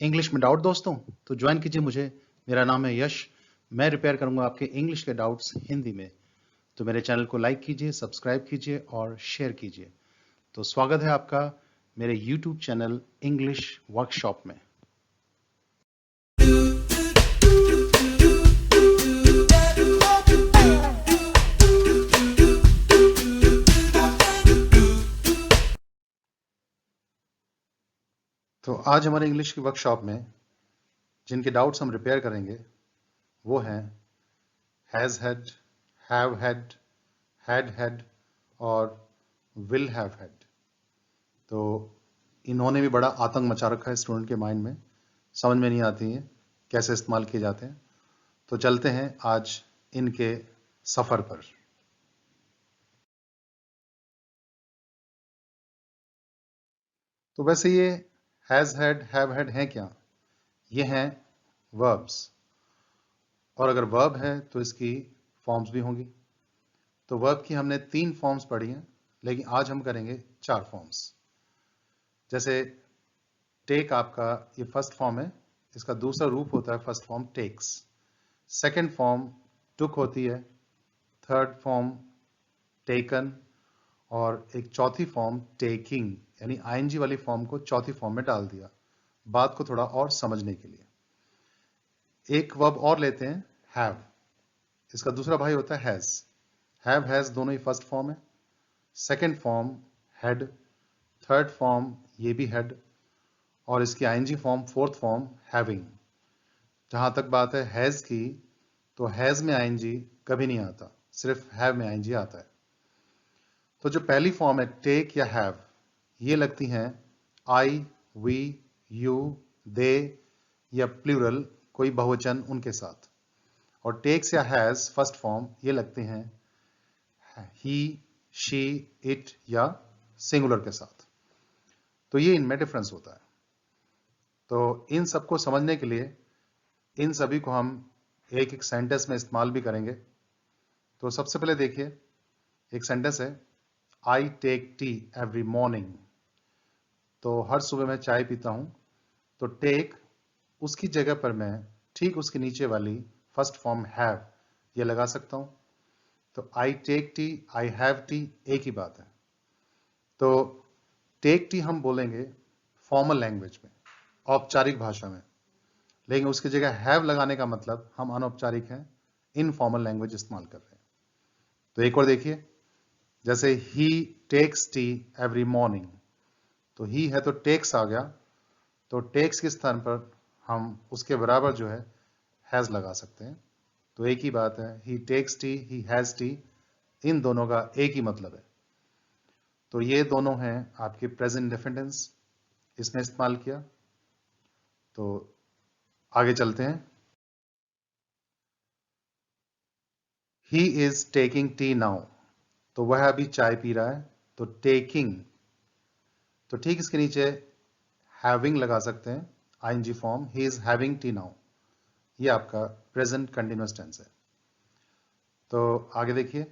English में doubt दोस्तों तो ज्वाइन कीजिए मुझे। मेरा नाम है यश। मैं रिपेयर करूंगा आपके इंग्लिश के डाउट्स हिंदी में। तो मेरे चैनल को लाइक कीजिए, सब्सक्राइब कीजिए और शेयर कीजिए। तो स्वागत है आपका मेरे यूट्यूब चैनल इंग्लिश वर्कशॉप में। तो आज हमारे इंग्लिश की वर्कशॉप में जिनके डाउट्स हम रिपेयर करेंगे वो हैं हैज़ हैड, हैव हैड और विल हैव हैड। तो इन्होंने भी बड़ा आतंक मचा रखा है स्टूडेंट के माइंड में, समझ में नहीं आती है कैसे इस्तेमाल किए जाते हैं। तो चलते हैं आज इनके सफर पर। तो वैसे ये हैज हैड, हैव हैड हैं क्या? ये हैं वर्ब्स, और अगर वर्ब है तो इसकी फॉर्म्स भी होंगी। तो वर्ब की हमने 3 फॉर्म्स पढ़ी हैं, लेकिन आज हम करेंगे 4 फॉर्म्स। जैसे टेक आपका ये फर्स्ट फॉर्म है, इसका दूसरा रूप होता है first form takes. Second form took होती है, थर्ड फॉर्म टेकन, और एक चौथी फॉर्म टेकिंग, यानी आईएनजी वाली फॉर्म को चौथी फॉर्म में डाल दिया बात को थोड़ा और समझने के लिए। एक वर्ब और लेते हैं हैव, इसका दूसरा भाई होता है हैज। हैव हैज दोनों ही फर्स्ट फॉर्म है। Second form had, third form ये भी हैड, और इसकी ING form fourth form having. जहां तक बात है हैज की, तो हैज में आईएनजी कभी नहीं आता, सिर्फ हैव में आईएनजी आता है। तो जो पहली फॉर्म है टेक या हैव, ये लगती हैं आई, वी, यू, दे या प्लूरल कोई बहुवचन उनके साथ। और टेक्स या हैज फर्स्ट फॉर्म ये लगते हैं ही, शी, इट या सिंगुलर के साथ। तो ये इनमें डिफरेंस होता है। तो इन सबको समझने के लिए इन सभी को हम एक एक सेंटेंस में इस्तेमाल भी करेंगे। तो सबसे पहले देखिए, एक सेंटेंस है I take tea every morning. तो हर सुबह मैं चाय पीता हूं। तो टेक, उसकी जगह पर मैं ठीक उसके नीचे वाली फर्स्ट फॉर्म हैव ये लगा सकता हूं। तो I take tea, I have tea एक ही बात है। तो टेक टी हम बोलेंगे फॉर्मल लैंग्वेज में, औपचारिक भाषा में, लेकिन उसकी जगह हैव लगाने का मतलब हम अनौपचारिक हैं, इनफॉर्मल लैंग्वेज इस्तेमाल कर रहे हैं। तो एक और देखिए, जैसे ही टेक्स टी एवरी मॉर्निंग। तो ही है तो टेक्स आ गया, तो टेक्स के स्थान पर हम उसके बराबर जो है हैज लगा सकते हैं। तो एक ही बात है, he takes tea, he has tea, इन दोनों का एक ही मतलब है। तो ये दोनों हैं आपके प्रेजेंट इंडेफिनिट इसमें इस्तेमाल किया। तो आगे चलते हैं। He is taking tea now, तो वह अभी चाय पी रहा है। तो टेकिंग, तो ठीक इसके नीचे हैविंग लगा सकते हैं, ING form, he is having tea now. ये आपका प्रेजेंट कंटिन्यूअस टेंस है। तो आगे देखिए,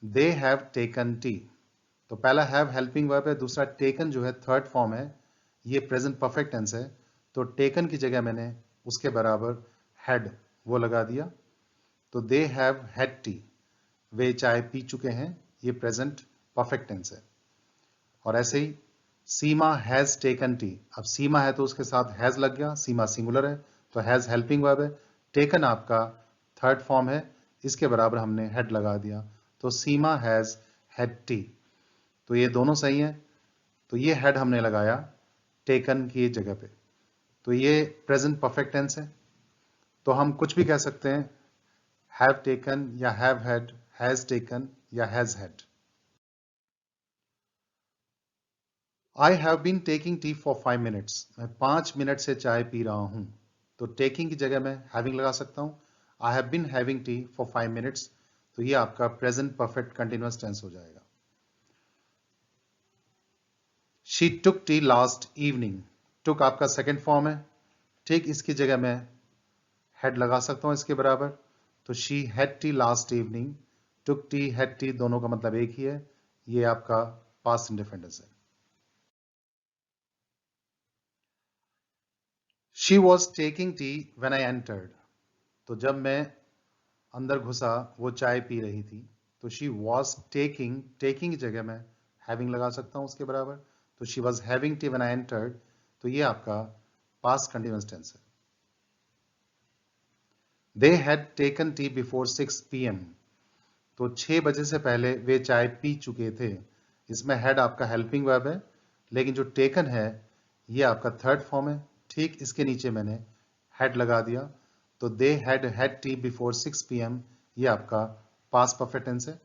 दे हैव टेकन टी। तो पहला हैव हेल्पिंग वर्ब है, दूसरा टेकन जो है थर्ड फॉर्म है, ये प्रेजेंट परफेक्ट टेंस है। तो टेकन की जगह मैंने उसके बराबर हैड वो लगा दिया। तो दे हैव हैड टी, वे चाय पी चुके हैं, ये प्रेजेंट परफेक्ट टेंस है। और ऐसे ही सीमा हैज टेकन टी, अब सीमा है तो उसके साथ हैज लग गया, सीमा सिंगुलर है तो हैज हेल्पिंग वर्ब है। टेकन आपका थर्ड फॉर्म है, इसके बराबर हमने हैड लगा दिया। तो सीमा हैज हैड टी, तो ये दोनों सही हैं। तो ये हैड हमने लगाया टेकन की जगह पे, तो ये प्रेजेंट परफेक्ट टेंस है। तो हम कुछ भी कह सकते हैं, हैव टेकन या हैव हैड, हैज टेकन या has had. I have been taking tea for 5 minutes, मैं 5 मिनट से चाय पी रहा हूं। तो टेकिंग की जगह मैं हैविंग लगा सकता हूं, I have been having tea for 5 minutes. तो ये आपका प्रेजेंट परफेक्ट कंटिन्यूअस टेंस हो जाएगा। She took tea last evening, took आपका सेकेंड फॉर्म है, ठीक इसकी जगह मैं हैड लगा सकता हूं इसके बराबर। तो she had T last evening, took T, had T दोनों का मतलब एक ही है, ये आपका पास्ट इंडेफिनिट है। She was taking tea when I entered, तो जब मैं अंदर घुसा वो चाय पी रही थी, तो शी वॉज टेकिंग, टेकिंग की जगह मैं हैविंग लगा सकता हूं उसके बराबर, तो she was having T when I entered, तो ये आपका पास्ट कंटिन्यूअस टेंस है। They had taken T before 6 PM, तो 6 बजे से पहले वे चाय पी चुके थे। इसमें हैड आपका हेल्पिंग वर्ब है, लेकिन जो टेकन है ये आपका थर्ड फॉर्म है। ठीक इसके नीचे मैंने हैड लगा दिया, तो they had tea before 6 PM, ये आपका पास्ट परफेक्ट टेंस है।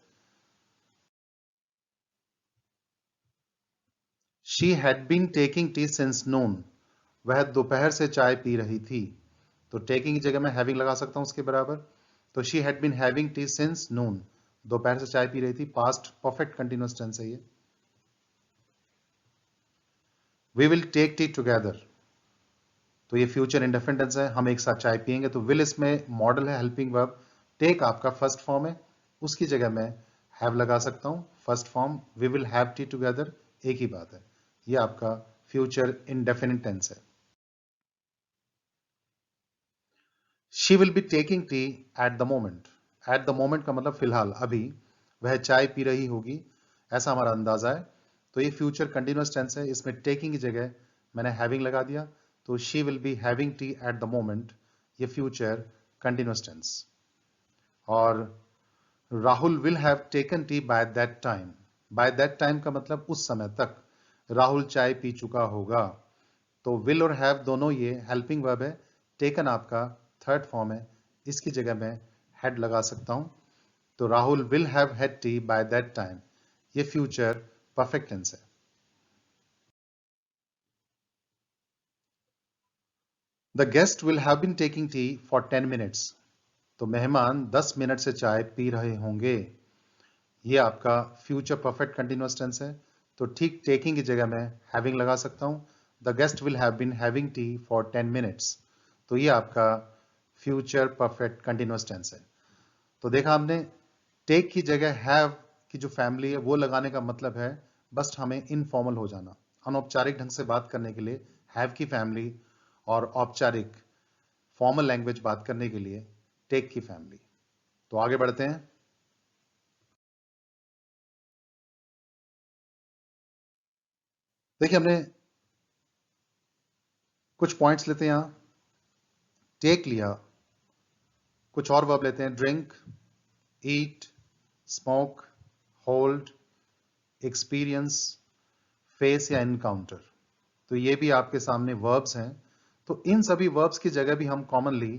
She had been taking tea since noon, वह दोपहर से चाय पी रही थी, तो टेकिंग की जगह मैं हैविंग लगा सकता हूं उसके बराबर, तो she had been having tea since noon, दोपहर से चाय पी रही थी, पास्ट परफेक्ट कंटिन्यूअस टेंस है ये। We will take tea together, तो ये फ्यूचर इंडेफिनिट टेंस है, हम एक साथ चाय पियेंगे, तो विल इसमें मॉडल है हेल्पिंग वर्ब, टेक आपका फर्स्ट फॉर्म है, उसकी जगह मैं हैव लगा सकता हूं first form, we will have tea together, एक ही बात है, ये आपका फ्यूचर इंडेफिनिट टेंस है। She will be taking tea at the moment, at the moment का मतलब फिलहाल, अभी वह चाय पी रही होगी, ऐसा हमारा अंदाजा है, तो ये फ्यूचर कंटिन्यूअस टेंस है, इसमें टेकिंग की जगह मैंने हैविंग लगा दिया, तो she will be having T at the moment, ये फ्यूचर कंटिन्यूअस टेंस। और Rahul will have taken T by that time, bye that time का मतलब उस समय तक राहुल चाय पी चुका होगा, तो विल और हैव दोनों ये हेल्पिंग वर्ब है, टेकन आपका थर्ड फॉर्म है, इसकी जगह मैं हैड लगा सकता हूं, तो Rahul will have had tea by that time, ये फ्यूचर परफेक्ट टेंस है। The guest will have been taking tea for 10 minutes, तो मेहमान 10 मिनट से चाय पी रहे होंगे, ये आपका फ्यूचर परफेक्ट कंटिन्यूअस टेंस है, तो ठीक टेकिंग की जगह मैं हैविंग लगा सकता हूं, the guest will have been having tea for 10 minutes, तो ये आपका फ्यूचर परफेक्ट कंटिन्यूअस टेंस है। तो देखा हमने, टेक की जगह हैव की जो फैमिली है वो लगाने का मतलब है बस हमें इनफॉर्मल हो जाना, अनौपचारिक ढंग से बात करने के लिए हैव की फैमिली, और औपचारिक फॉर्मल लैंग्वेज बात करने के लिए टेक की फैमिली। तो आगे बढ़ते हैं। देखिए हमने कुछ पॉइंट्स लेते हैं, यहां टेक लिया, कुछ और वर्ब लेते हैं, ड्रिंक, ईट, स्मोक, होल्ड, एक्सपीरियंस, फेस या एनकाउंटर, तो ये भी आपके सामने वर्ब्स हैं, तो इन सभी वर्ब्स की जगह भी हम कॉमनली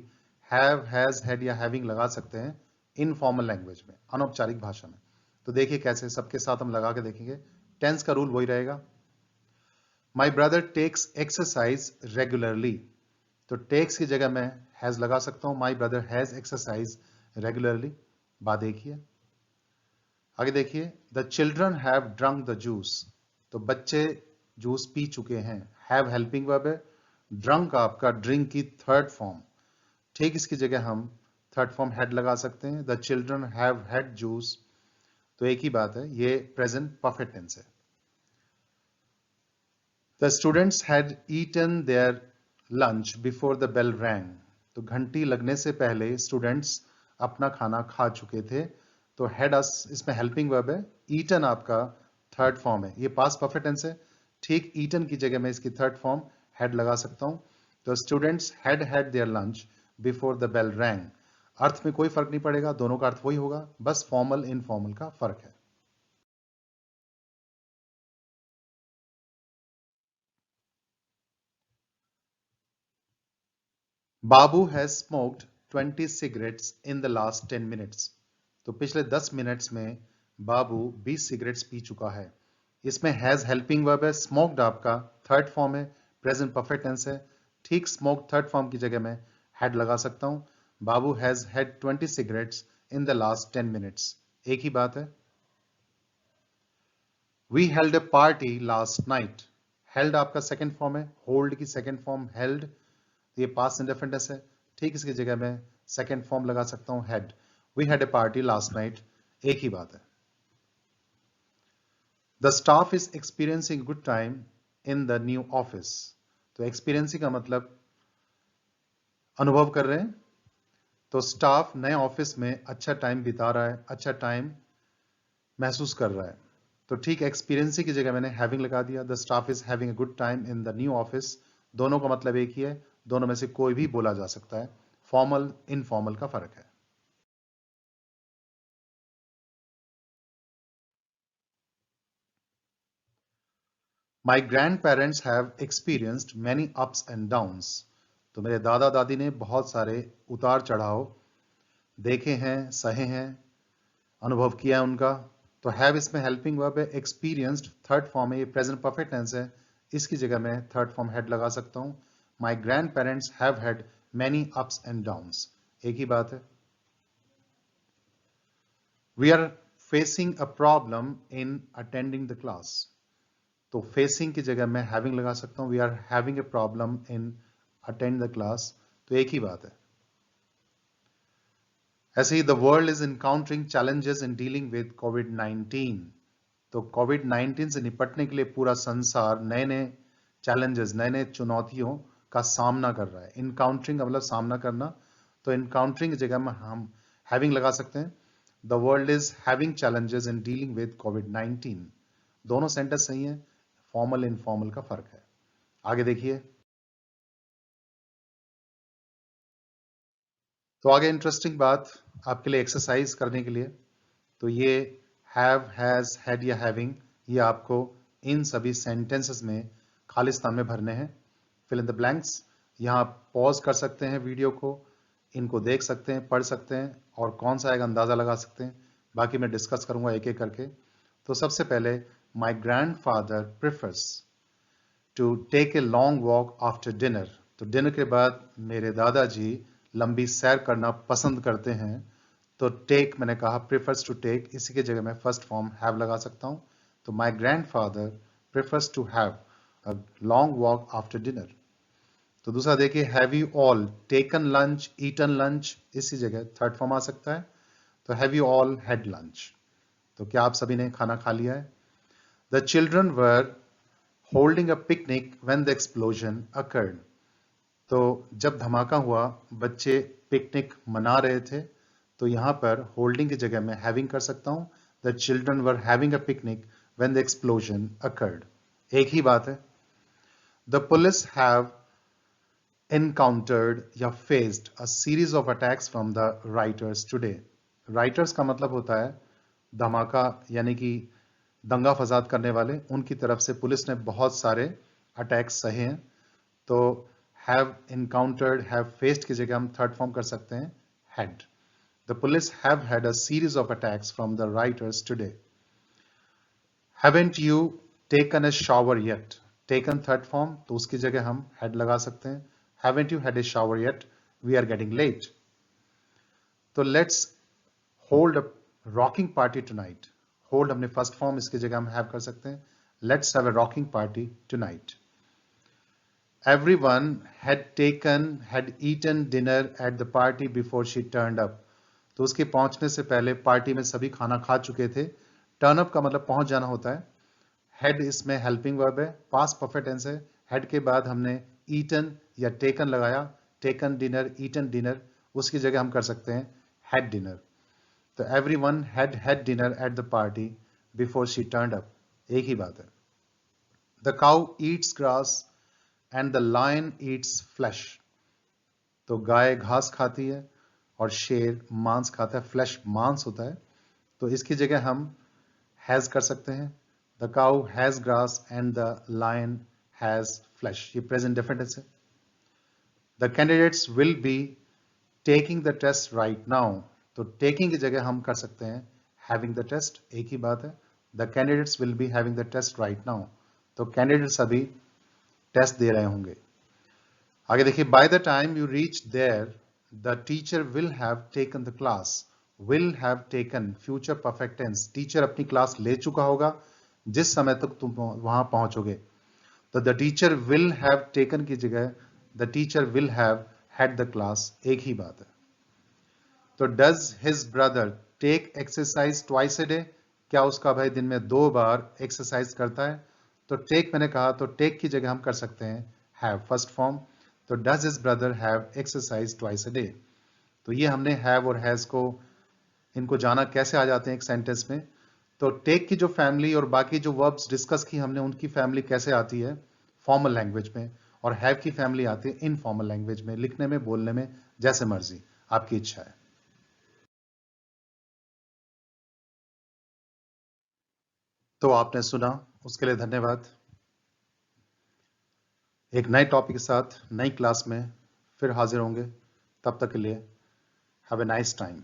हैव, हैज, हैड या हैविंग लगा सकते हैं इनफॉर्मल लैंग्वेज में, अनौपचारिक भाषा में। तो देखिए कैसे, सबके साथ हम लगा के देखेंगे। टेंस का रूल वही रहेगा, my brother takes exercise regularly, तो टेक्स की जगह मैं हैज लगा सकता हूं, my brother has exercise regularly, बात एक ही है। आगे देखिए, the children have drunk the juice, तो बच्चे जूस पी चुके हैं, हैव हेल्पिंग वर्ब है, ड्रंक आपका ड्रिंक की थर्ड फॉर्म, ठीक इसकी जगह हम थर्ड फॉर्म हैड लगा सकते हैं, the children have had juice, तो एक ही बात है, ये प्रेजेंट परफेक्ट टेंस है। The students had eaten their lunch before the bell rang, तो घंटी लगने से पहले स्टूडेंट्स अपना खाना खा चुके थे, तो हैड अस इसमें हेल्पिंग वर्ब है, ईटन आपका थर्ड फॉर्म है, ये पास्ट परफेक्ट टेंस है, ठीक ईटन की जगह मैं इसकी थर्ड फॉर्म हैड लगा सकता हूं, तो students had had their lunch before the bell rang, अर्थ में कोई फर्क नहीं पड़ेगा, दोनों का अर्थ वही होगा, बस फॉर्मल इनफॉर्मल का फर्क है। बाबू has smoked 20 cigarettes in the last 10 minutes, तो पिछले 10 मिनट्स में बाबू 20 सिगरेट्स पी चुका है, इसमें हैज हेल्पिंग वर्ब है, स्मोक्ड आपका थर्ड फॉर्म है, प्रेजेंट परफेक्ट टेंस है, ठीक स्मोक थर्ड फॉर्म की जगह में हैड लगा सकता हूं, बाबू has had 20 cigarettes in the last 10 minutes, एक ही बात है। We held a party last night, held आपका सेकेंड फॉर्म है, होल्ड की सेकेंड फॉर्म हेल्ड, ये पास्ट इंडेफिनिट है, ठीक इसकी जगह मैं सेकेंड फॉर्म लगा सकता हूं had, we had a party last night, एक ही बात है। The staff is experiencing good time in the new office, तो एक्सपीरियंसिंग का मतलब अनुभव कर रहे हैं। तो स्टाफ नए ऑफिस में अच्छा टाइम बिता रहा है, अच्छा टाइम महसूस कर रहा है। तो ठीक एक्सपीरियंसिंग की जगह मैंने हैविंग लगा दिया। The staff is having a good time in the new office. दोनों का मतलब एक ही है, दोनों में से कोई भी बोला जा सकता है। फॉर्मल इनफॉर्मल का फर्क है। माई grandparents have experienced many ups and downs. तो मेरे दादा दादी ने बहुत सारे उतार चढ़ाव देखे हैं, सहे हैं, अनुभव किया है उनका। तो हैव इसमें हेल्पिंग वर्ब है। एक्सपीरियंस्ड थर्ड फॉर्म है, ये प्रेजेंट परफेक्ट टेंस है, इसकी जगह मैं थर्ड फॉर्म हैड लगा सकता हूं। My grandparents have had many ups and downs, एक ही बात है। We are facing a problem in attending the class. तो फेसिंग की जगह मैं हैविंग लगा सकता हूं। We are having a problem in attend the class, तो एक ही बात है। ऐसे ही the world is encountering challenges in dealing with कोविड-19। तो कोविड-19 से निपटने के लिए पूरा संसार नए नए चैलेंजेस, नए नए चुनौतियों का सामना कर रहा है। इनकाउंटरिंग का मतलब सामना करना, तो इनकाउंटरिंग की जगह में हम हैविंग लगा सकते हैं। The world is having challenges in dealing with कोविड-19। दोनों सेंटेंस सही है, फॉर्मल इनफॉर्मल का फर्क है। आगे देखिए। तो आगे इंटरेस्टिंग बात आपके लिए एक्सरसाइज करने के लिए, तो ये हैव, हैज, हैड या हैविंग, ये आपको इन सभी सेंटेंसेस में खालिस्तान में भरने हैं। Fill in the blanks. यहाँ आप पॉज कर सकते हैं वीडियो को, इनको देख सकते हैं, पढ़ सकते हैं और कौन सा आएगा अंदाजा लगा सकते हैं। बाकी मैं डिस्कस करूंगा एक एक करके। तो सबसे पहले, my grandfather prefers to take a long walk after dinner. तो डिनर के बाद मेरे दादाजी लंबी सैर करना पसंद करते हैं। तो टेक मैंने कहा, प्रेफर्स टू टेक, इसी की जगह मैं फर्स्ट फॉर्म हैव लगा सकता हूं। तो my grandfather prefers to have a long walk after dinner. तो दूसरा देखिए, have you all taken lunch, eaten lunch, इसी जगह थर्ड फॉर्म आ सकता है। तो have you all had lunch. तो क्या आप सभी ने खाना खा लिया है? The children were holding a picnic when the explosion occurred. तो जब धमाका हुआ, बच्चे पिकनिक मना रहे थे। तो यहां पर होल्डिंग की जगह मैं हैविंग कर सकता हूं। The children were having a picnic when the explosion occurred, एक ही बात है। द पुलिस हैव एनकाउंटर्ड या faced a series of attacks from the rioters today. Writers का मतलब होता है धमाका, यानी कि दंगा फसाद करने वाले, उनकी तरफ से पुलिस ने बहुत सारे अटैक्स सहे हैं। तो हैव एनकाउंटर्ड, हैव फेस्ड की जगह हम थर्ड फॉर्म कर सकते हैं had. The police have had a series of attacks from the rioters today. Haven't you taken a shower yet. Taken third form, तो उसकी जगह हम हैड लगा सकते हैं। Haven't you had a shower yet, we are getting late. तो let's hold a rocking party tonight. Hold हमने first form, इसकी जगह हम हैव कर सकते हैं। Let's have a rocking party tonight. Everyone had eaten dinner at the party before she turned up. तो उसके पहुंचने से पहले पार्टी में सभी खाना खा चुके थे। टर्न अप का मतलब पहुंच जाना होता है। हैड इसमें हेल्पिंग वर्ब है, पास्ट परफेक्ट टेंस है। हैड के बाद हमने ईटन या टेकन लगाया। टेकन डिनर, ईटन डिनर, उसकी जगह हम कर सकते हैं हैड डिनर। तो everyone had dinner at the party before she turned up, एक ही बात है। The cow eats grass and the lion eats flesh. तो गाय घास खाती है और शेर मांस खाता है। फ्लैश मांस होता है, तो इसकी जगह हम हैज कर सकते हैं। The cow has grass and the lion has flesh, ये प्रेजेंट डिफरेंट है। The candidates will be taking the test right now. तो टेकिंग की जगह हम कर सकते हैं हैविंग द टेस्ट, एक ही बात है। The candidates will be having the test right now. तो कैंडिडेट्स अभी टेस्ट दे रहे होंगे। आगे देखिए, by the time you reach there the teacher will have taken the class. Will have taken future perfect tense, teacher अपनी class ले चुका होगा जिस समय तक तुम वहां पहुंचोगे। तो the teacher will have taken की जगह the teacher will have had the class, एक ही बात है। तो does his brother take exercise twice a day. क्या उसका भाई दिन में 2 बार एक्सरसाइज करता है? तो टेक मैंने कहा, तो टेक की जगह हम कर सकते हैं हैव फर्स्ट फॉर्म। तो does his brother have exercise twice a day. तो ये हमने हैव और हैज को, इनको जाना कैसे आ जाते हैं एक सेंटेंस में। तो टेक की जो फैमिली और बाकी जो वर्ब्स डिस्कस की हमने, उनकी फैमिली कैसे आती है फॉर्मल लैंग्वेज में, और हैव की फैमिली आती है इनफॉर्मल लैंग्वेज में, लिखने में, बोलने में, जैसे मर्जी, आपकी इच्छा है। तो आपने सुना, उसके लिए धन्यवाद। एक नए टॉपिक के साथ नई क्लास में फिर हाजिर होंगे। तब तक के लिए हैव ए नाइस टाइम।